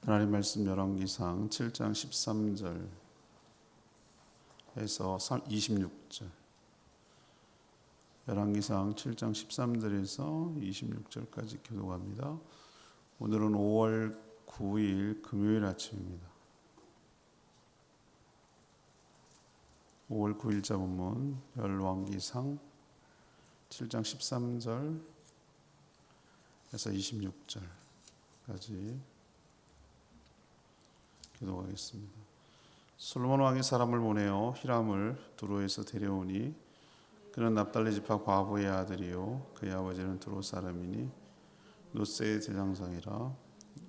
하나님 말씀 열왕기상 7장 13절에서 26절. 열왕기상 7장 13절에서 26절까지 교독합니다. 오늘은 5월 9일 금요일 아침입니다. 5월 9일자 본문 열왕기상 7장 13절에서 26절까지 기도하겠습니다. 솔로몬 왕이 사람을 보내어 히람을 두로에서 데려오니 그는 납달리 지파 과부의 아들이요 그의 아버지는 두로 사람이니 노세의 대장상이라.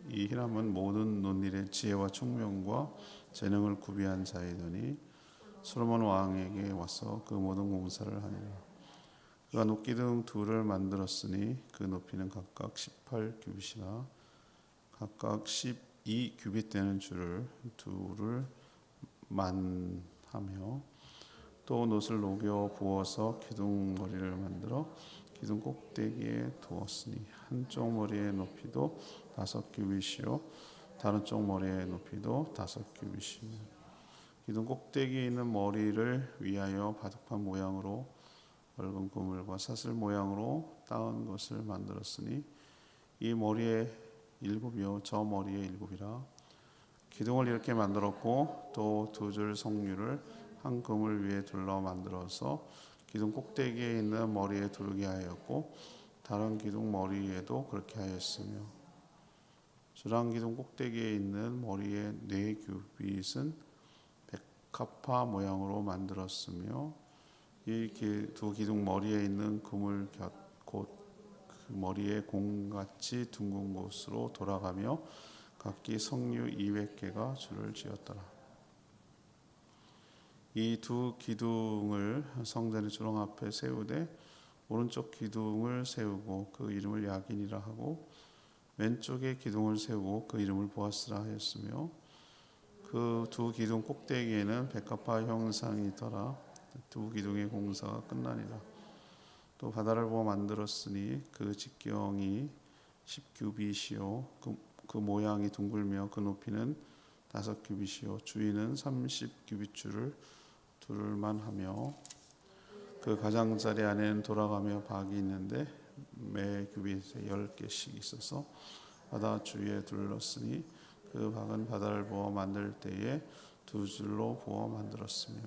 이 히람은 모든 논일의 지혜와 총명과 재능을 구비한 자이더니 솔로몬 왕에게 와서 그 모든 공사를 하니라. 그가 녹기둥 둘을 만들었으니 그 높이는 각각 18규빗이나 각각 12규빗 되는 줄을 둘을 만하며 또 놋을 녹여 부어서 기둥 머리를 만들어 기둥 꼭대기에 두었으니 한쪽 머리의 높이도 5규빗이요 다른 쪽 머리의 높이도 5규빗이며 기둥 꼭대기에 있는 머리를 위하여 바둑판 모양으로 넓은 그물과 사슬 모양으로 따은 것을 만들었으니 이 머리에 7이요 저 머리에 7이라. 기둥을 이렇게 만들었고 또 두 줄 성류를 한 그물 위에 둘러 만들어서 기둥 꼭대기에 있는 머리에 두르게 하였고 다른 기둥 머리에도 그렇게 하였으며 주랑 기둥 꼭대기에 있는 머리의 4규빗은 백합화 모양으로 만들었으며 이 두 기둥 머리에 있는 그물 곁 곧 그 머리에 공같이 둥근 곳으로 돌아가며 각기 성류 200개가 줄을 지었더라. 이 두 기둥을 성전의 주랑 앞에 세우되 오른쪽 기둥을 세우고 그 이름을 야긴이라 하고 왼쪽에 기둥을 세우고 그 이름을 보아스라 하였으며 그 두 기둥 꼭대기에는 백합화 형상이 있더라. 두 기둥의 공사가 끝나니라. 또 바다를 보아 만들었으니 그 직경이 10규빗이요 그 모양이 둥글며 그 높이는 5규빗이요 주위는 30규빗 줄을 두를만 하며 그 가장자리 안에는 돌아가며 박이 있는데 매 규빗에 10개씩 있어서 바다 주위에 둘렀으니 그 박은 바다를 보아 만들 때에 두 줄로 보아 만들었으며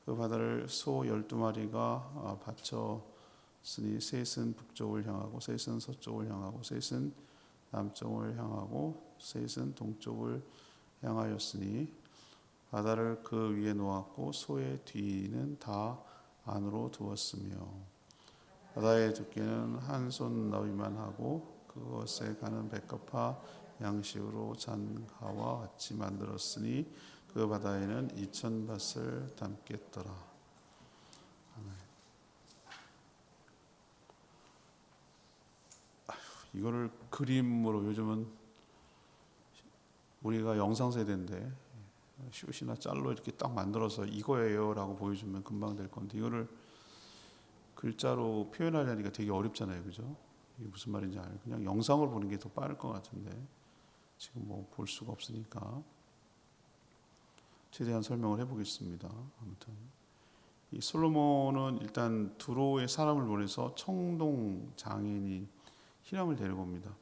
그 바다를 소 12마리가 받쳤으니 셋은 북쪽을 향하고 셋은 서쪽을 향하고 셋은 남쪽을 향하고 셋은 동쪽을 향하였으니 바다를 그 위에 놓았고 소의 뒤는 다 안으로 두었으며 바다의 두께는 한 손 너비만 하고 그것에 가는 백합화 양식으로 잔가와 같이 만들었으니 그 바다에는 2000밭을 담겠더라. 아멘. 이거를 그림으로 요즘은 우리가 영상 세대인데 슛이나 짤로 이렇게 딱 만들어서 이거예요 라고 보여주면 금방 될 건데 이거를 글자로 표현하려니까 되게 어렵잖아요. 그죠? 이게 무슨 말인지 알아요. 그냥 영상을 보는 게 더 빠를 것 같은데 지금 뭐 볼 수가 없으니까 최대한 설명을 해보겠습니다. 아무튼 이 솔로몬은 일단 두로의 사람을 보내서 청동 장인이 히람을 데리고 옵니다.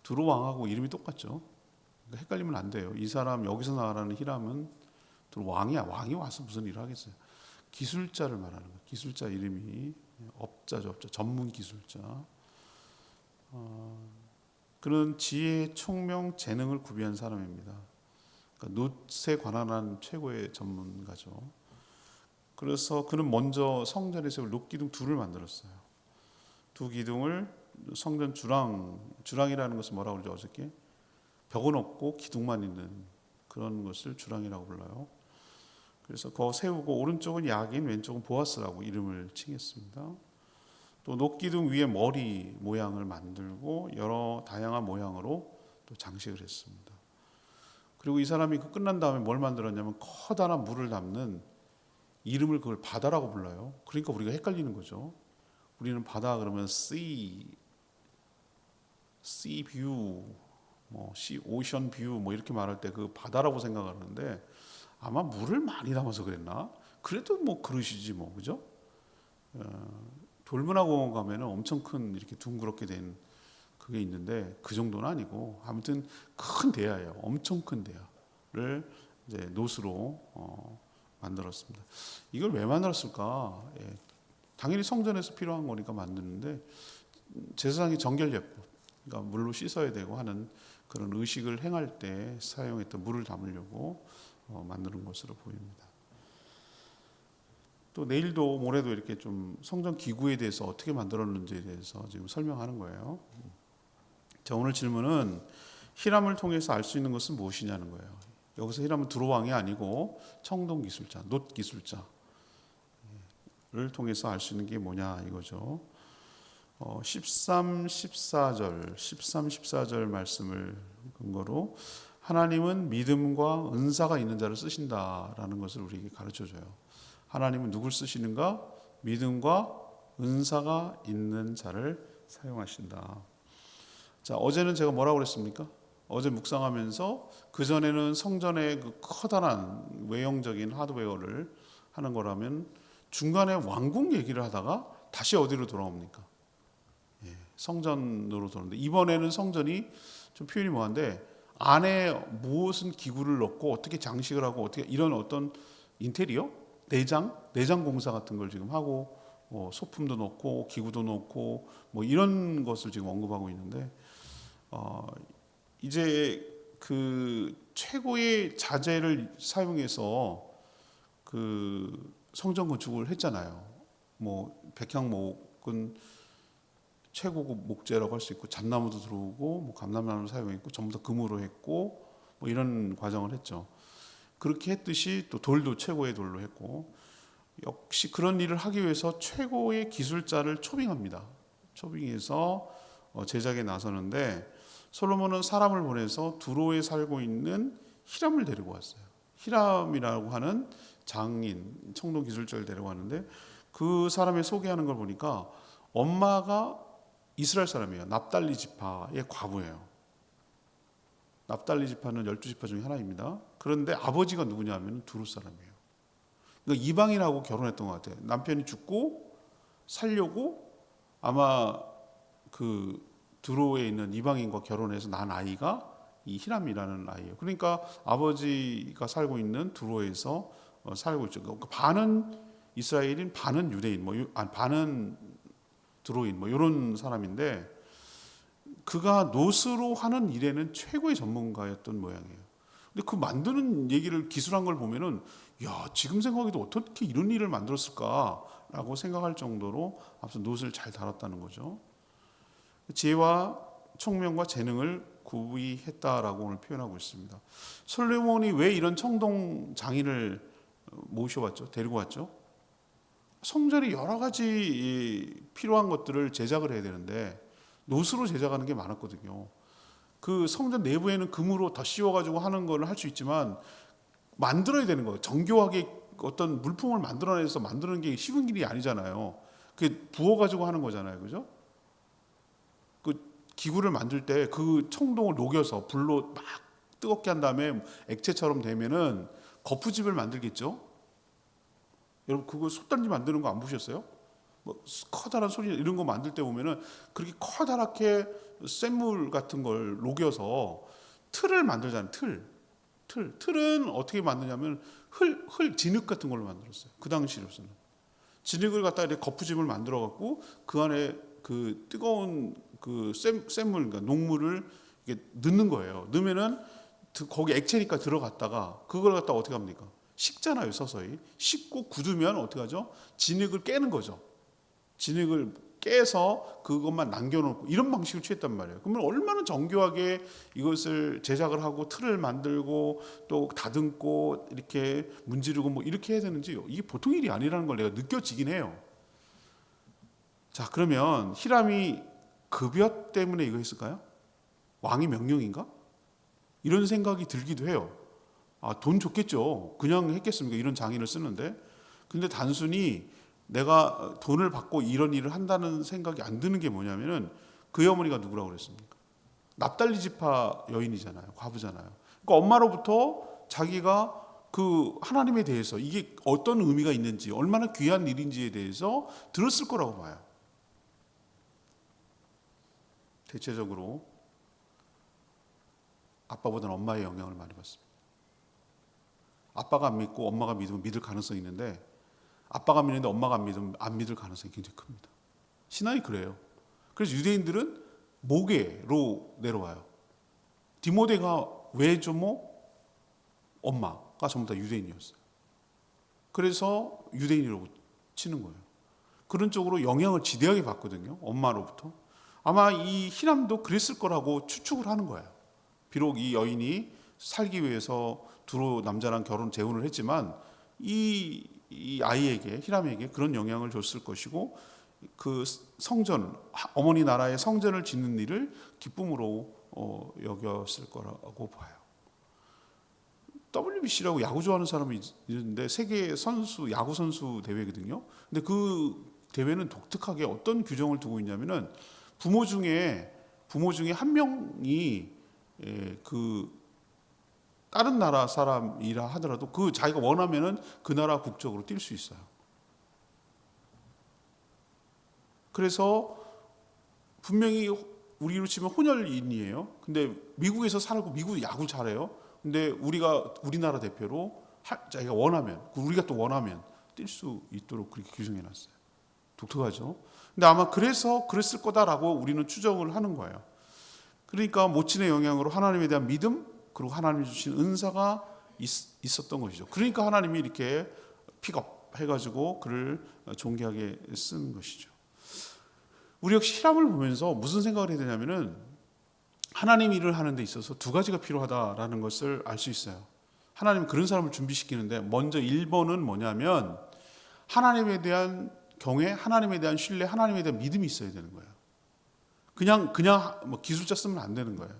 두로 왕하고 이름이 똑같죠. 그러니까 헷갈리면 안 돼요. 이 사람 여기서 나가라는 히람은 두로 왕이야. 왕이 와서 무슨 일을 하겠어요. 기술자를 말하는 거예요. 기술자 이름이 업자죠. 업자. 전문 기술자. 그는 지혜, 총명, 재능을 구비한 사람입니다. 그러니까 놋에 관한 한 최고의 전문가죠. 그래서 그는 먼저 성전에 세울 녹기둥 둘을 만들었어요. 두 기둥을 성전 주랑이라는 것은 뭐라고 그러죠? 어저께 벽은 없고 기둥만 있는 그런 것을 주랑이라고 불러요. 그래서 그거 세우고 오른쪽은 야긴, 왼쪽은 보아스라고 이름을 칭했습니다. 또 녹기둥 위에 머리 모양을 만들고 여러 다양한 모양으로 또 장식을 했습니다. 그리고 이 사람이 그 끝난 다음에 뭘 만들었냐면 커다란 물을 담는 이름을 그걸 바다라고 불러요. 그러니까 우리가 헷갈리는 거죠. 우리는 바다 그러면 sea view 뭐 오션 뷰 뭐 이렇게 말할 때 그 바다라고 생각하는데 아마 물을 많이 담아서 그랬나? 그래도 뭐 그릇이지 뭐, 그죠? 돌문화공원 가면은 엄청 큰 이렇게 둥그렇게 된 그게 있는데 그 정도는 아니고 아무튼 큰 대야예요. 엄청 큰 대야를 이제 노스로 만들었습니다. 이걸 왜 만들었을까? 예, 당연히 성전에서 필요한 거니까 만드는데 제사장이 정결예법, 그러니까 물로 씻어야 되고 하는 그런 의식을 행할 때 사용했던 물을 담으려고 만드는 것으로 보입니다. 또 내일도 모레도 이렇게 좀 성전 기구에 대해서 어떻게 만들었는지에 대해서 지금 설명하는 거예요. 자, 오늘 질문은 히람을 통해서 알 수 있는 것은 무엇이냐는 거예요. 여기서 히람은 두로왕이 아니고 청동 기술자, 놋 기술자를 통해서 알 수 있는 게 뭐냐 이거죠. 13, 14절 말씀을 근거로 하나님은 믿음과 은사가 있는 자를 쓰신다라는 것을 우리에게 가르쳐줘요. 하나님은 누굴 쓰시는가? 믿음과 은사가 있는 자를 사용하신다. 자, 어제는 제가 뭐라고 그랬습니까? 어제 묵상하면서 그전에는 성전의 그 커다란 외형적인 하드웨어를 하는 거라면 중간에 왕궁 얘기를 하다가 다시 어디로 돌아옵니까? 성전으로 돌아오는데 이번에는 성전이 좀 표현이 뭐한데 안에 무엇은 기구를 넣고 어떻게 장식을 하고 어떻게 이런 어떤 인테리어? 내장 공사 같은 걸 지금 하고 소품도 넣고 기구도 넣고 뭐 이런 것을 지금 언급하고 있는데 이제 그 최고의 자재를 사용해서 그 성전 건축을 했잖아요. 뭐 백향목은 최고급 목재라고 할 수 있고 잣나무도 들어오고 뭐 감람나무를 사용했고 전부 다 금으로 했고 뭐 이런 과정을 했죠. 그렇게 했듯이 또 돌도 최고의 돌로 했고 역시 그런 일을 하기 위해서 최고의 기술자를 초빙합니다. 초빙해서 제작에 나서는데 솔로몬은 사람을 보내서 두로에 살고 있는 히람을 데리고 왔어요. 히람이라고 하는 장인, 청동 기술자를 데려왔는데 그 사람의 소개하는 걸 보니까 엄마가 이스라엘 사람이에요. 납달리 지파의 과부예요. 납달리 지파는 12지파 중에 하나입니다. 그런데 아버지가 누구냐면 두루 사람이에요. 그러니까 이방인하고 결혼했던 것 같아요. 남편이 죽고 살려고 아마 그 두로에 있는 이방인과 결혼해서 낳은 아이가 이 히람이라는 아이예요. 그러니까 아버지가 살고 있는 두로에서 살고 있죠. 그러니까 반은 이스라엘인, 반은 유대인, 반은 두로인, 뭐 이런 사람인데 그가 노스로 하는 일에는 최고의 전문가였던 모양이에요. 근데 그 만드는 얘기를 기술한 걸 보면은 야, 지금 생각해도 어떻게 이런 일을 만들었을까라고 생각할 정도로 앞서 놋을 잘 다뤘다는 거죠. 지혜와 총명과 재능을 구비했다라고 오늘 표현하고 있습니다. 솔로몬이 왜 이런 청동 장인을 모셔왔죠? 데리고 왔죠? 성전에 여러 가지 필요한 것들을 제작을 해야 되는데 놋으로 제작하는 게 많았거든요. 그 성전 내부에는 금으로 더 씌워가지고 하는 걸 할 수 있지만 만들어야 되는 거예요. 정교하게 어떤 물품을 만들어내서 만드는 게 쉬운 길이 아니잖아요. 그게 부어가지고 하는 거잖아요, 그죠? 그 기구를 만들 때 그 청동을 녹여서 불로 막 뜨겁게 한 다음에 액체처럼 되면은 거푸집을 만들겠죠. 여러분 그거 솥단지 만드는 거 안 보셨어요? 뭐 커다란 소리 이런 거 만들 때 보면은 그렇게 커다랗게 쇳물 같은 걸 녹여서 틀을 만들잖아요. 틀은 어떻게 만드냐면 흙 진흙 같은 걸로 만들었어요. 그 당시로서는 진흙을 갖다가 이렇게 거푸집을 만들어 갖고 그 안에 그 뜨거운 그 쇳물 그러니까 녹물을 이렇게 넣는 거예요. 넣으면은 거기 액체니까 들어갔다가 그걸 갖다 어떻게 합니까? 식잖아요. 서서히 식고 굳으면 어떻게 하죠? 진흙을 깨는 거죠. 진흙을 깨서 그것만 남겨놓고 이런 방식을 취했단 말이에요. 그러면 얼마나 정교하게 이것을 제작을 하고 틀을 만들고 또 다듬고 이렇게 문지르고 뭐 이렇게 해야 되는지 이게 보통 일이 아니라는 걸 내가 느껴지긴 해요. 자, 그러면 히람이 급여 때문에 이거 했을까요? 왕의 명령인가? 이런 생각이 들기도 해요. 돈 줬겠죠. 그냥 했겠습니까? 이런 장인을 쓰는데. 근데 단순히 내가 돈을 받고 이런 일을 한다는 생각이 안 드는 게 뭐냐면은 그의 어머니가 누구라고 그랬습니까? 납달리 지파 여인이잖아요. 과부잖아요. 그러니까 엄마로부터 자기가 그 하나님에 대해서 이게 어떤 의미가 있는지, 얼마나 귀한 일인지에 대해서 들었을 거라고 봐요. 대체적으로 아빠보다는 엄마의 영향을 많이 받습니다. 아빠가 안 믿고 엄마가 믿으면 믿을 가능성이 있는데, 아빠가 믿는데 엄마가 안 믿으면 안 믿을 가능성이 굉장히 큽니다. 신앙이 그래요. 그래서 유대인들은 모계로 내려와요. 디모데가 외조모, 엄마가 전부 다 유대인이었어요. 그래서 유대인이라고 치는 거예요. 그런 쪽으로 영향을 지대하게 받거든요. 엄마로부터. 아마 이 히람도 그랬을 거라고 추측을 하는 거예요. 비록 이 여인이 살기 위해서 두로 남자랑 결혼 재혼을 했지만 이 아이에게, 히람에게 그런 영향을 줬을 것이고, 그 성전, 어머니 나라의 성전을 짓는 일을 기쁨으로 여겼을 거라고 봐요. WBC라고 야구 좋아하는 사람이 있는데 세계 선수 야구 선수 대회거든요. 근데 그 대회는 독특하게 어떤 규정을 두고 있냐면은 부모 중에 한 명이 그 다른 나라 사람이라 하더라도 그 자기가 원하면은 그 나라 국적으로 뛸 수 있어요. 그래서 분명히 우리로 치면 혼혈인이에요. 근데 미국에서 살고 미국 야구 잘해요. 근데 우리나라 대표로 자기가 원하면, 우리가 또 원하면 뛸 수 있도록 그렇게 규정해 놨어요. 독특하죠. 근데 아마 그래서 그랬을 거다라고 우리는 추정을 하는 거예요. 그러니까 모친의 영향으로 하나님에 대한 믿음, 그리고 하나님이 주신 은사가 있었던 것이죠. 그러니까 하나님이 이렇게 픽업해가지고 그를 존귀하게 쓴 것이죠. 우리 역시 히람을 보면서 무슨 생각을 해야 되냐면은 하나님 일을 하는 데 있어서 두 가지가 필요하다라는 것을 알 수 있어요. 하나님은 그런 사람을 준비시키는데, 먼저 1번은 뭐냐면 하나님에 대한 경외, 하나님에 대한 신뢰, 하나님에 대한 믿음이 있어야 되는 거예요. 그냥 뭐 기술자 쓰면 안 되는 거예요.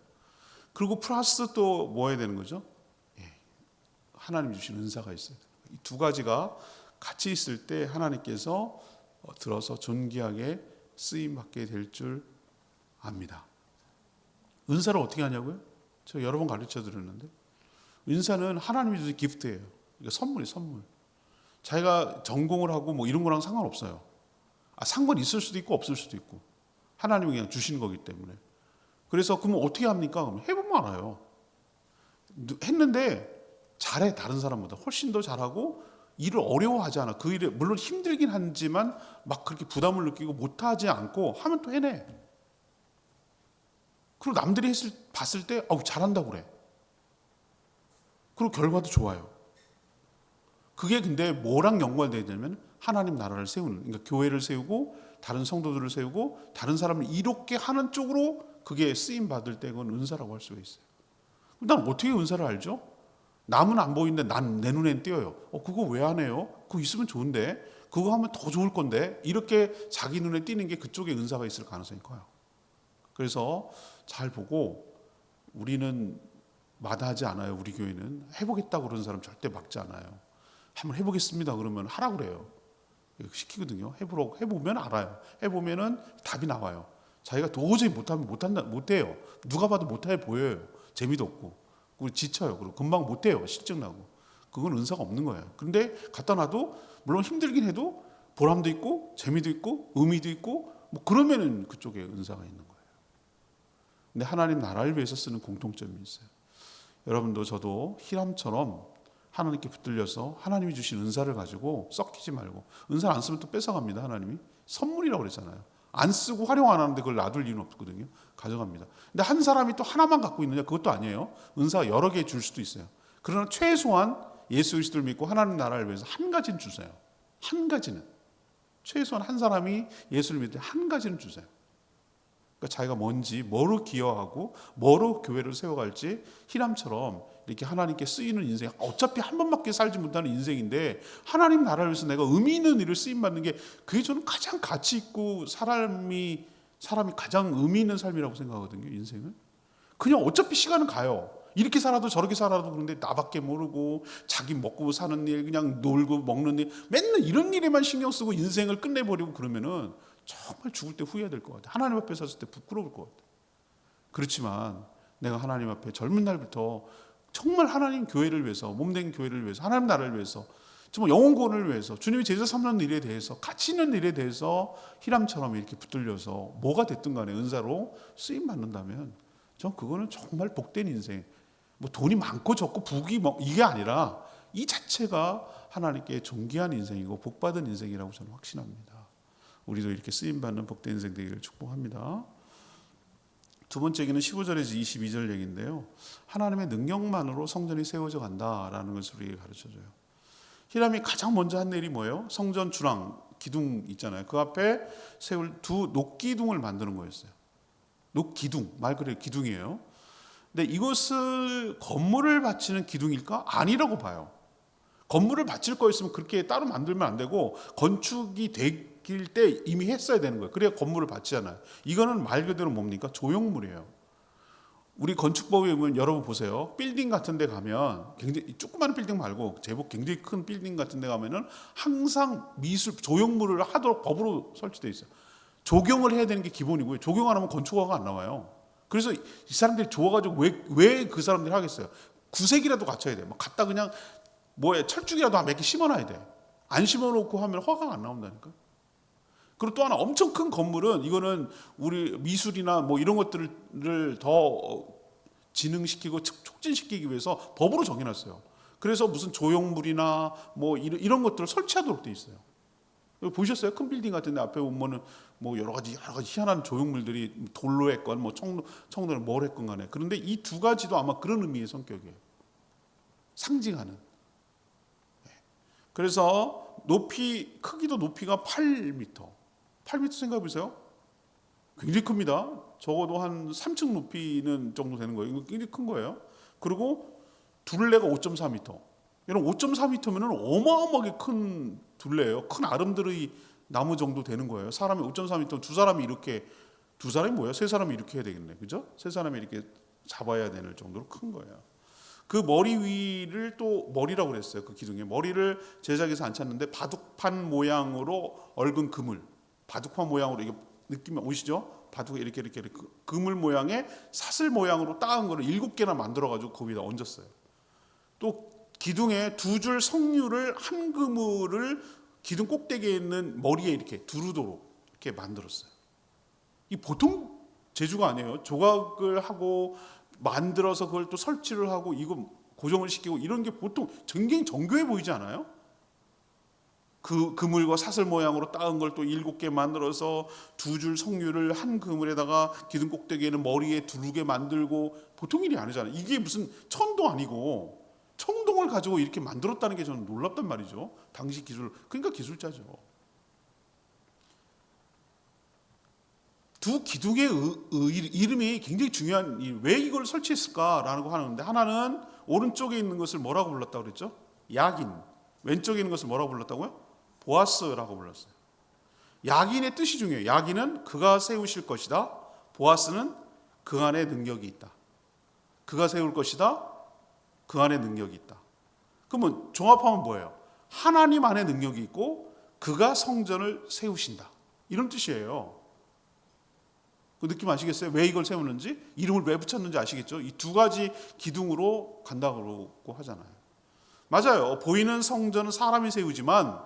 그리고 플러스 또 뭐 해야 되는 거죠? 하나님 주신 은사가 있어야 돼요. 이 두 가지가 같이 있을 때 하나님께서 들어서 존귀하게 쓰임 받게 될 줄 압니다. 은사를 어떻게 하냐고요? 제가 여러 번 가르쳐 드렸는데, 은사는 하나님이 주신 기프트예요. 그러니까 선물. 자기가 전공을 하고 뭐 이런 거랑 상관없어요. 상관 있을 수도 있고 없을 수도 있고, 하나님이 그냥 주시는 거기 때문에. 그래서 그러면 어떻게 합니까? 그럼 해보면 알아요. 했는데 잘해, 다른 사람보다 훨씬 더 잘하고, 일을 어려워하지 않아. 그 일에 물론 힘들긴 하지만 막 그렇게 부담을 느끼고 못하지 않고 하면 또 해내. 그리고 남들이 봤을 때 잘한다고 그래. 그리고 결과도 좋아요. 그게 근데 뭐랑 연관되어 있냐면 하나님 나라를 세우는, 그러니까 교회를 세우고 다른 성도들을 세우고 다른 사람을 이롭게 하는 쪽으로 그게 쓰임 받을 때 그건 은사라고 할 수가 있어요. 난 어떻게 은사를 알죠? 남은 안 보이는데 난 내 눈엔 띄어요. 그거 왜 안 해요? 그거 있으면 좋은데, 그거 하면 더 좋을 건데, 이렇게 자기 눈에 띄는 게 그쪽에 은사가 있을 가능성이 커요. 그래서 잘 보고, 우리는 마다하지 않아요. 우리 교회는 해보겠다고 그러는 사람 절대 막지 않아요. 한번 해보겠습니다 그러면 하라고 그래요. 시키거든요. 해보면 알아요. 해보면은 답이 나와요. 자기가 도저히 못해요. 누가 봐도 못해 보여요. 재미도 없고, 그리고 지쳐요. 그리고 금방 못해요. 실증 나고. 그건 은사가 없는 거예요. 그런데 갖다 놔도 물론 힘들긴 해도 보람도 있고 재미도 있고 의미도 있고 뭐 그러면은 그쪽에 은사가 있는 거예요. 근데 하나님 나라를 위해서 쓰는 공통점이 있어요. 여러분도 저도 히람처럼 하나님께 붙들려서 하나님이 주신 은사를 가지고 썩히지 말고, 은사를 안 쓰면 또 뺏어갑니다. 하나님이 선물이라고 그랬잖아요. 안 쓰고 활용 안 하는데 그걸 놔둘 이유는 없거든요. 가져갑니다. 근데 한 사람이 또 하나만 갖고 있느냐? 그것도 아니에요. 은사가 여러 개 줄 수도 있어요. 그러나 최소한 예수 그리스도를 믿고 하나님 나라를 위해서 한 가지는 주세요. 한 가지는. 최소한 한 사람이 예수를 믿을 때 한 가지는 주세요. 그러니까 자기가 뭔지, 뭐로 기여하고 뭐로 교회를 세워갈지, 히람처럼 이렇게 하나님께 쓰이는 인생, 어차피 한 번밖에 살지 못하는 인생인데 하나님 나라를 위해서 내가 의미 있는 일을 쓰임받는 게, 그게 저는 가장 가치 있고 사람이 가장 의미 있는 삶이라고 생각하거든요. 인생은 그냥 어차피 시간은 가요. 이렇게 살아도 저렇게 살아도 그런데 나밖에 모르고 자기 먹고 사는 일, 그냥 놀고 먹는 일, 맨날 이런 일에만 신경 쓰고 인생을 끝내버리고 그러면은 정말 죽을 때 후회될 것 같아요. 하나님 앞에 섰을 때 부끄러울 것 같아요. 그렇지만 내가 하나님 앞에 젊은 날부터 정말 하나님 교회를 위해서, 몸된 교회를 위해서, 하나님 나라를 위해서, 정말 영혼 구원을 위해서, 주님이 제자 삼는 일에 대해서, 가치 있는 일에 대해서 히람처럼 이렇게 붙들려서 뭐가 됐든 간에 은사로 쓰임 받는다면 전 그거는 정말 복된 인생, 뭐 돈이 많고 적고 부귀 뭐 이게 아니라 이 자체가 하나님께 존귀한 인생이고 복받은 인생이라고 저는 확신합니다. 우리도 이렇게 쓰임받는 복된 인생 되기를 축복합니다. 두 번째 얘기는 15절에서 22절 얘기인데요. 하나님의 능력만으로 성전이 세워져 간다라는 것을 우리에게 가르쳐줘요. 히람이 가장 먼저 한 일이 뭐예요? 성전 주랑, 기둥 있잖아요. 그 앞에 세울 두 녹기둥을 만드는 거였어요. 녹기둥, 말 그대로 기둥이에요. 근데 이것을 건물을 바치는 기둥일까? 아니라고 봐요. 건물을 바칠 거였으면 그렇게 따로 만들면 안 되고 건축이 되길 때 이미 했어야 되는 거예요. 그래야 건물을 바치잖아요. 이거는 말 그대로 뭡니까? 조형물이에요. 우리 건축법에 보면 여러분 보세요. 빌딩 같은 데 가면 굉장히 조그마한 빌딩 말고 제법 굉장히 큰 빌딩 같은 데 가면은 항상 미술 조형물을 하도록 법으로 설치되어 있어요. 조경을 해야 되는 게 기본이고요. 조경 안 하면 건축허가가 안 나와요. 그래서 이 사람들이 좋아가지고 왜 그 사람들이 하겠어요? 구색이라도 갖춰야 돼요. 막 갖다 그냥 철쭉이라도 몇 개 심어놔야 돼. 안 심어놓고 하면 허가가 안 나온다니까. 그리고 또 하나 엄청 큰 건물은 이거는 우리 미술이나 뭐 이런 것들을 더 진흥시키고 촉진시키기 위해서 법으로 정해놨어요. 그래서 무슨 조형물이나 뭐 이런 것들을 설치하도록 돼 있어요. 보셨어요? 큰 빌딩 같은 데 앞에 보면은 뭐 여러 가지 희한한 조형물들이 돌로 했건 뭐 청도를 뭘 했건 간에. 그런데 이 두 가지도 아마 그런 의미의 성격이에요. 상징하는. 그래서 크기도 높이가 8m. 8m 생각해 보세요. 굉장히 큽니다. 적어도 한 3층 높이는 정도 되는 거예요. 이거 굉장히 큰 거예요. 그리고 둘레가 5.4m. 이런 5.4m면은 어마어마하게 큰 둘레예요. 큰 아름드리 나무 정도 되는 거예요. 사람이 5.4m, 두 사람이 뭐예요? 세 사람이 이렇게 해야 되겠네. 그죠? 세 사람이 이렇게 잡아야 되는 정도로 큰 거예요. 그 머리 위를 또 머리라고 그랬어요. 그 기둥에 머리를 제작해서 앉혔는데 바둑판 모양으로 얽은 그물, 바둑판 모양으로 이게 느낌 오시죠? 바둑 이렇게 그물 모양의 사슬 모양으로 따은 거를 7개나 만들어가지고 거기다 얹었어요. 또 기둥에 두 줄 석류를 한 그물을 기둥 꼭대기에 있는 머리에 이렇게 두르도록 이렇게 만들었어요. 이 보통 재주가 아니에요. 조각을 하고 만들어서 그걸 또 설치를 하고 이거 고정을 시키고 이런 게 보통 굉장히 정교해 보이지 않아요? 그 그물과 사슬 모양으로 따은 걸 또 7개 만들어서 두 줄 석류를 한 그물에다가 기둥 꼭대기에는 머리에 두르게 만들고 보통 일이 아니잖아요. 이게 무슨 천도 아니고 청동을 가지고 이렇게 만들었다는 게 저는 놀랍단 말이죠. 당시 기술, 그러니까 기술자죠. 두 기둥의 이름이 굉장히 중요한, 왜 이걸 설치했을까라는 거 하는데, 하나는 오른쪽에 있는 것을 뭐라고 불렀다고 그랬죠? 야긴. 왼쪽에 있는 것을 뭐라고 불렀다고요? 보아스라고 불렀어요. 야긴의 뜻이 중요해요. 야긴은 그가 세우실 것이다. 보아스는 그 안에 능력이 있다. 그가 세울 것이다. 그 안에 능력이 있다. 그러면 종합하면 뭐예요? 하나님 안에 능력이 있고 그가 성전을 세우신다. 이런 뜻이에요. 그 느낌 아시겠어요? 왜 이걸 세우는지, 이름을 왜 붙였는지 아시겠죠? 이 두 가지 기둥으로 간다고 하잖아요. 맞아요. 보이는 성전은 사람이 세우지만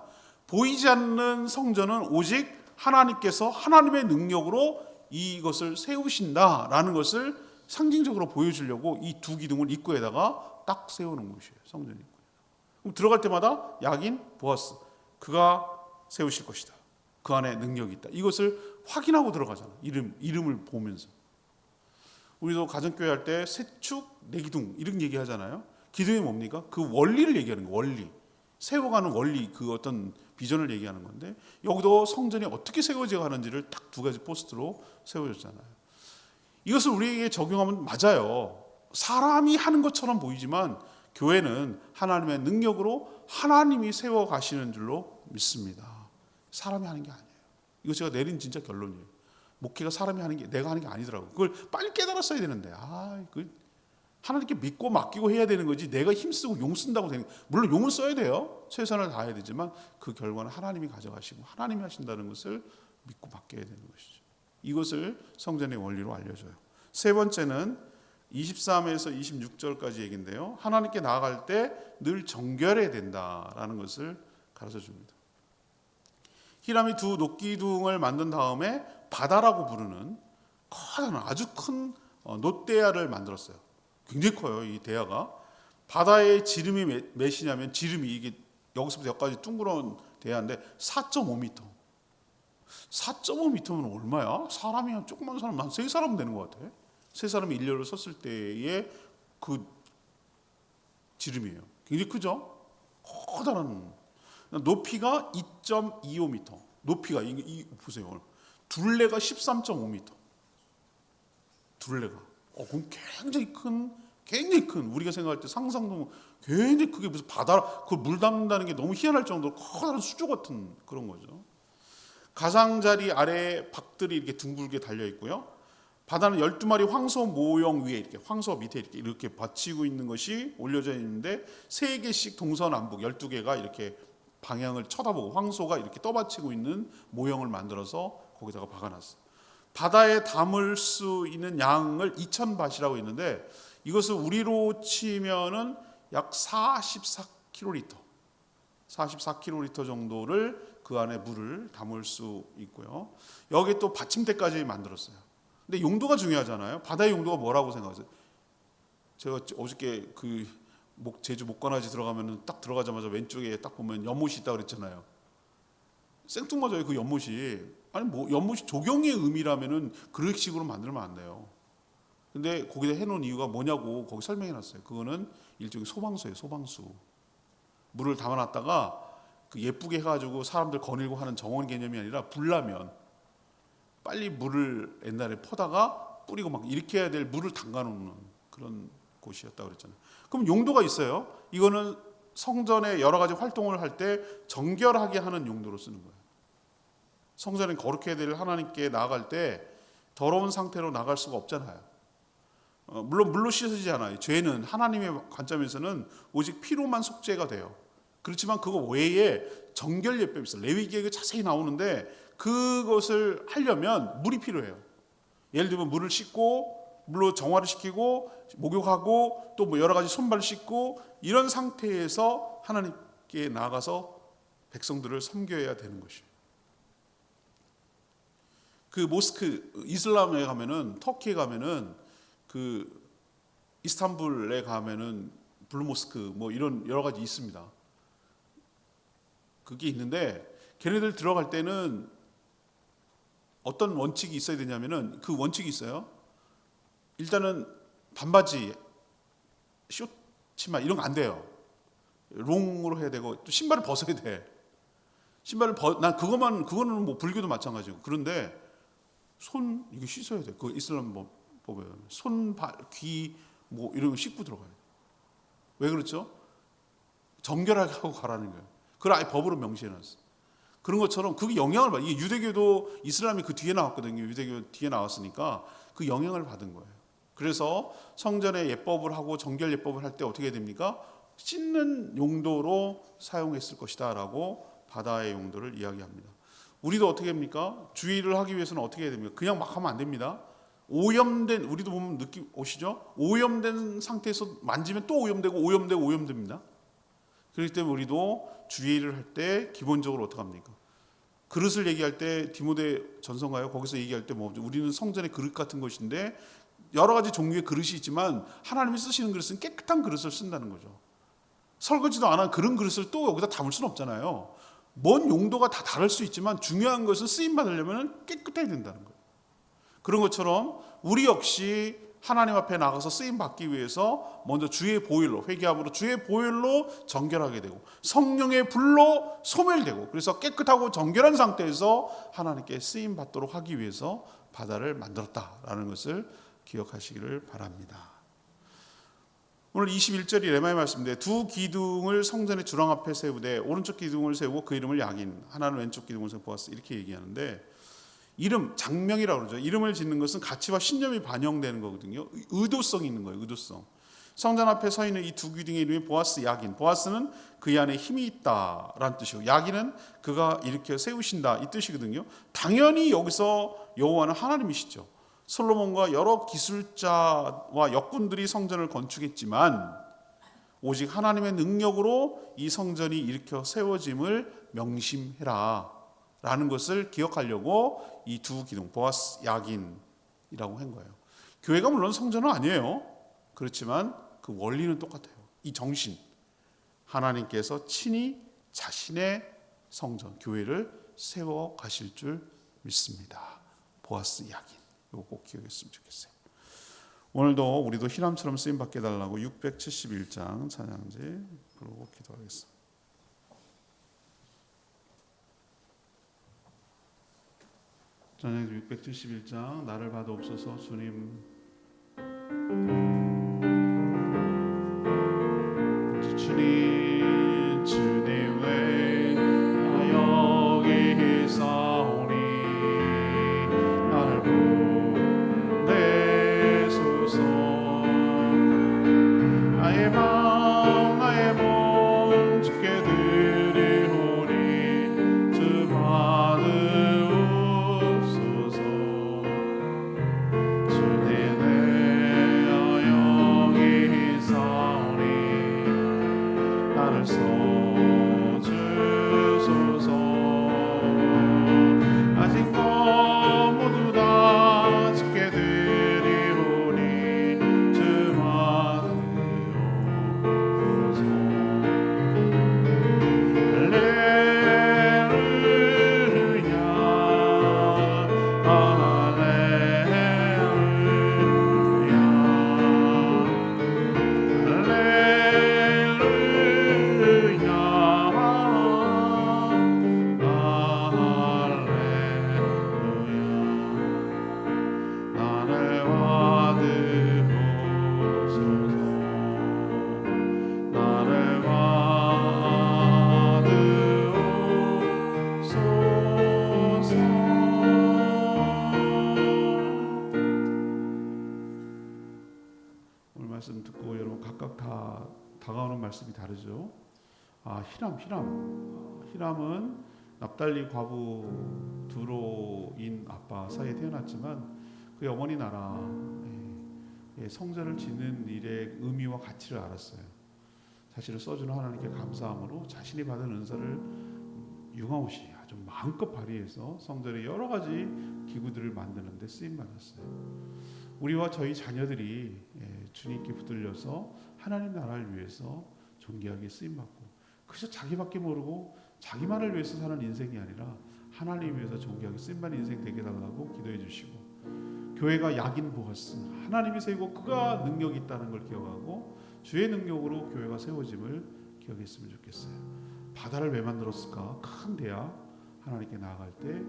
보이지 않는 성전은 오직 하나님께서 하나님의 능력으로 이것을 세우신다라는 것을 상징적으로 보여주려고 이 두 기둥을 입구에다가 딱 세우는 곳이에요. 성전 입구에. 그럼 들어갈 때마다 야긴, 보아스, 그가 세우실 것이다. 그 안에 능력이 있다. 이것을 확인하고 들어가잖아. 이름을 보면서. 우리도 가정교회 할 때 세축, 내기둥 이런 얘기 하잖아요. 기둥이 뭡니까? 그 원리를 얘기하는 거예요. 원리. 세워가는 원리, 그 어떤 비전을 얘기하는 건데, 여기도 성전이 어떻게 세워져 가는지를 딱 두 가지 포스트로 세워졌잖아요. 이것을 우리에게 적용하면 맞아요. 사람이 하는 것처럼 보이지만 교회는 하나님의 능력으로 하나님이 세워가시는 줄로 믿습니다. 사람이 하는 게 아니에요. 이거 제가 내린 진짜 결론이에요. 목회가 사람이 하는 게, 내가 하는 게 아니더라고요. 그걸 빨리 깨달았어야 되는데, 하나님께 믿고 맡기고 해야 되는 거지, 내가 힘쓰고 용 쓴다고 되는, 물론 용은 써야 돼요. 최선을 다해야 되지만 그 결과는 하나님이 가져가시고 하나님이 하신다는 것을 믿고 맡겨야 되는 것이죠. 이것을 성전의 원리로 알려줘요. 세 번째는 23에서 26절까지 얘기인데요. 하나님께 나아갈 때 늘 정결해야 된다라는 것을 가르쳐 줍니다. 히람이 두 녹기둥을 만든 다음에 바다라고 부르는 커다란 아주 큰 놋대야를 만들었어요. 굉장히 커요, 이 대야가. 바다에 지름이 몇이냐면 지름이 이게 여기서부터 여기까지 둥그런 대야인데 4.5m. 4.5m면 얼마야? 사람이 한 조그만 사람 한 세 사람 되는 것 같아. 세 사람이 일렬로 섰을 때의 그 지름이에요. 굉장히 크죠? 커다란. 높이가 2.25m. 높이가 보세요. 둘레가 13.5m. 둘레가. 그럼 굉장히 큰 우리가 생각할 때 상상도 굉장히 크게 무슨 바다 그 물 담는다는 게 너무 희한할 정도로 커다란 수조 같은 그런 거죠. 가장자리 아래에 박들이 이렇게 둥글게 달려 있고요. 바다는 12마리 황소 모형 위에 이렇게 황소 밑에 이렇게 받치고 있는 것이 올려져 있는데 3개씩 동서남북 12개가 이렇게 방향을 쳐다보고 황소가 이렇게 떠받치고 있는 모형을 만들어서 거기다가 박아놨어요. 바다에 담을 수 있는 양을 2,000밭이라고 있는데 이것을 우리로 치면은 약 44km, 44km 정도를 그 안에 물을 담을 수 있고요. 여기 또 받침대까지 만들었어요. 근데 용도가 중요하잖아요. 바다의 용도가 뭐라고 생각하세요? 제가 어저께 제주 목관아지 들어가면은 딱 들어가자마자 왼쪽에 딱 보면 연못이 있다고 그랬잖아요. 생뚱맞아요, 그 연못이. 아니 뭐 연못이 조경의 의미라면은 그런 식으로 만들면 안 돼요. 근데 거기다 해놓은 이유가 뭐냐고 거기 설명해놨어요. 그거는 일종의 소방수예요, 소방수. 물을 담아놨다가 그 예쁘게 해가지고 사람들 거닐고 하는 정원 개념이 아니라 불나면 빨리 물을 옛날에 퍼다가 뿌리고 막 이렇게 해야 될 물을 담가놓는 그런 곳이었다고 그랬잖아요. 그럼 용도가 있어요. 이거는 성전에 여러 가지 활동을 할 때 정결하게 하는 용도로 쓰는 거예요. 성전에 거룩해야 될 하나님께 나아갈 때 더러운 상태로 나갈 수가 없잖아요. 물론 물로 씻어지지 않아요. 죄는 하나님의 관점에서는 오직 피로만 속죄가 돼요. 그렇지만 그거 외에 정결 예법이 있어요. 레위기에 자세히 나오는데 그것을 하려면 물이 필요해요. 예를 들면 물을 씻고 물로 정화를 시키고 목욕하고 또 뭐 여러 가지 손발 씻고 이런 상태에서 하나님께 나아가서 백성들을 섬겨야 되는 것이에요. 그 모스크 이슬람에 가면은 터키에 가면은 그 이스탄불에 가면은 블루모스크 뭐 이런 여러 가지 있습니다. 그게 있는데 걔네들 들어갈 때는 어떤 원칙이 있어야 되냐면은 그 원칙이 있어요. 일단은 반바지, 숏치마 이런 거 안 돼요. 롱으로 해야 되고 또 신발을 벗어야 돼. 난 그거는 뭐 불교도 마찬가지고. 그런데 손 이거 씻어야 돼. 그 이슬람 법에 손, 귀 뭐 이런 거 씻고 들어가요. 왜 그렇죠? 정결하게 하고 가라는 거예요. 그걸 아예 법으로 명시해놨어. 그런 것처럼 그게 영향을 받아. 이게 유대교도 이슬람이 그 뒤에 나왔거든요. 유대교 뒤에 나왔으니까 그 영향을 받은 거예요. 그래서 성전에 예법을 하고 정결 예법을 할 때 어떻게 됩니까? 씻는 용도로 사용했을 것이다라고 바다의 용도를 이야기합니다. 우리도 어떻게 합니까? 주의를 하기 위해서는 어떻게 해야 됩니까? 그냥 막 하면 안 됩니다. 오염된, 우리도 보면 느낌 오시죠? 오염된 상태에서 만지면 또 오염됩니다. 그렇기 때문에 우리도 주의를 할 때 기본적으로 어떻게 합니까? 그릇을 얘기할 때 디모데 전서가요. 거기서 얘기할 때 뭐 우리는 성전의 그릇 같은 것인데 여러 가지 종류의 그릇이 있지만 하나님이 쓰시는 그릇은 깨끗한 그릇을 쓴다는 거죠. 설거지도 안 한 그런 그릇을 또 여기다 담을 수는 없잖아요. 뭔 용도가 다 다를 수 있지만 중요한 것은 쓰임 받으려면 깨끗해야 된다는 거예요. 그런 것처럼 우리 역시 하나님 앞에 나가서 쓰임 받기 위해서 먼저 주의 보혈로 회개함으로 주의 보혈로 정결하게 되고 성령의 불로 소멸되고 그래서 깨끗하고 정결한 상태에서 하나님께 쓰임 받도록 하기 위해서 바다를 만들었다라는 것을 기억하시기를 바랍니다. 오늘 21절이 레마의 말씀인데 두 기둥을 성전의 주랑 앞에 세우되 오른쪽 기둥을 세우고 그 이름을 야긴 하나는 왼쪽 기둥을 세우고 보았어 이렇게 얘기하는데 이름, 장명이라고 그러죠. 이름을 짓는 것은 가치와 신념이 반영되는 거거든요. 의도성이 있는 거예요. 의도성. 성전 앞에 서 있는 이 두 기둥의 이름이 보아스, 야긴. 보아스는 그 안에 힘이 있다라는 뜻이고 야긴은 그가 일으켜 세우신다 이 뜻이거든요. 당연히 여기서 여호와는 하나님이시죠. 솔로몬과 여러 기술자와 역군들이 성전을 건축했지만 오직 하나님의 능력으로 이 성전이 일으켜 세워짐을 명심해라 라는 것을 기억하려고 이 두 기둥, 보아스, 야긴이라고 한 거예요. 교회가 물론 성전은 아니에요. 그렇지만 그 원리는 똑같아요. 이 정신, 하나님께서 친히 자신의 성전, 교회를 세워 가실 줄 믿습니다. 보아스, 야긴. 이거 꼭 기억했으면 좋겠어요. 오늘도 우리도 히람처럼 쓰임받게 해달라고 671장 찬양지 부르고 기도하겠습니다. 찬양지 671장 나를 받아옵소서. 주님, 주님 왜 여기 있사오니 나를 보내소서. 나의 마음 나의 몸 주께 드리오니 주 받으옵소서. 주님 내 여기 있사오니 나를 써주소서. 아직 것 모두 다 주께 드리오니 주 받으옵소서. 할렐루야 오늘 말씀 듣고 여러분 각각 다 다가오는 말씀이 다르죠. 히람은 납달리 과부 두로인 아빠 사이에 태어났지만 그의 어머니 나라 성전을 짓는 일의 의미와 가치를 알았어요. 자신을 써주는 하나님께 감사함으로 자신이 받은 은사를 융화없이 아주 마음껏 발휘해서 성전의 여러 가지 기구들을 만드는 데 쓰임 받았어요. 우리와 저희 자녀들이 주님께 붙들려서 하나님 나라를 위해서 존귀하게 쓰임 받고 그래서 자기밖에 모르고 자기만을 위해서 사는 인생이 아니라 하나님 위해서 존귀하게 쓰임 받는 인생 되게 해달라고 기도해 주시고, 교회가 야긴 보아스, 하나님이 세우고 그가 능력이 있다는 걸 기억하고 주의 능력으로 교회가 세워짐을 기억했으면 좋겠어요. 바다를 왜 만들었을까? 큰 대야 하나님께 나아갈 때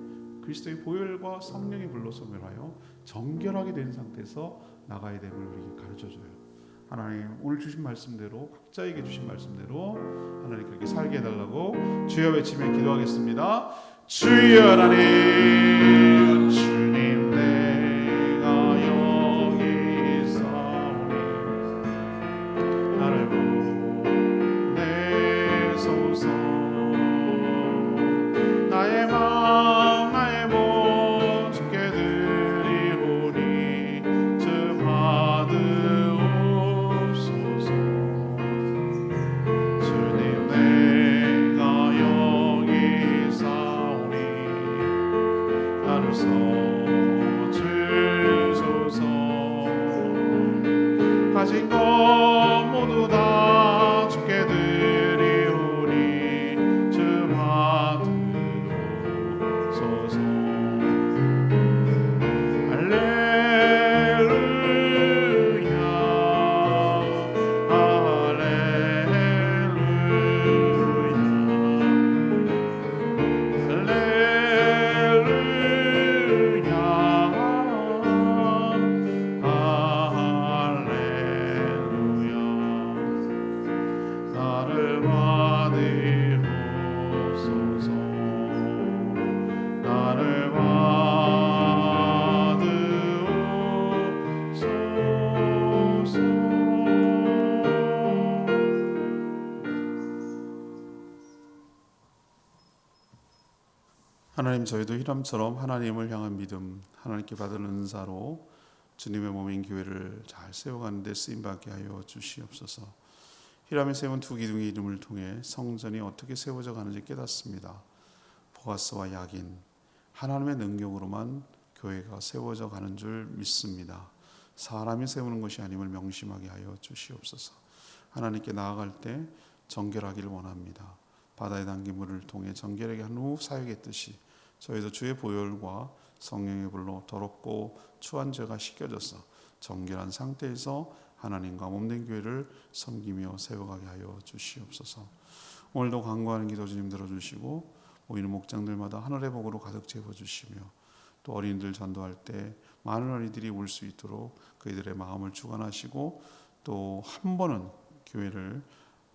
그리스도의 보혈과 성령의 불로 소멸하여 정결하게 된 상태에서 나가야 됨을 우리에게 가르쳐줘요. 하나님 오늘 주신 말씀대로 각자에게 주신 말씀대로 하나님 그렇게 살게 해달라고 주여 외치며 기도하겠습니다. 주여 하나님, 주님 내가 여기 있사오니 나를 보내소서. 나의 마음 나의 몸 주께 드리오니 주 받으옵소서. 주님 내가 여기 있사오니 나를 써주소서. 가진 것 모두 다 주께 드리오니 주 받으소서. 할렐루야 할렐루야. 하나님, 저희도 히람처럼 하나님을 향한 믿음, 하나님께 받은 은사로 주님의 몸인 교회를 잘 세워가는 데 쓰임받게 하여 주시옵소서. 히람이 세운 두 기둥의 이름을 통해 성전이 어떻게 세워져 가는지 깨닫습니다. 보아스와 야긴, 하나님의 능력으로만 교회가 세워져 가는 줄 믿습니다. 사람이 세우는 것이 아님을 명심하게 하여 주시옵소서. 하나님께 나아갈 때 정결하기를 원합니다. 바다에 담긴 물을 통해 정결하게 한 후 사역했듯이 저희도 주의 보혈과 성령의 불로 더럽고 추한 죄가 씻겨져서 정결한 상태에서 하나님과 몸된 교회를 섬기며 세워가게 하여 주시옵소서. 오늘도 간구하는 기도 주님 들어주시고 모이는 목장들마다 하늘의 복으로 가득 채워주시며 또 어린이들 전도할 때 많은 어린이들이 올 수 있도록 그들의 마음을 주관하시고 또 한 번은 교회를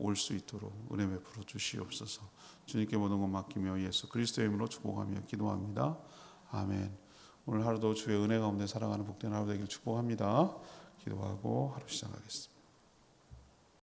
올 수 있도록 은혜 베풀어 주시옵소서. 주님께 모든 것 맡기며 예수 그리스도의 이름으로 축복하며 기도합니다. 아멘. 오늘 하루도 주의 은혜 가운데 살아가는 복된 하루 되기를 축복합니다. 기도하고 하루 시작하겠습니다.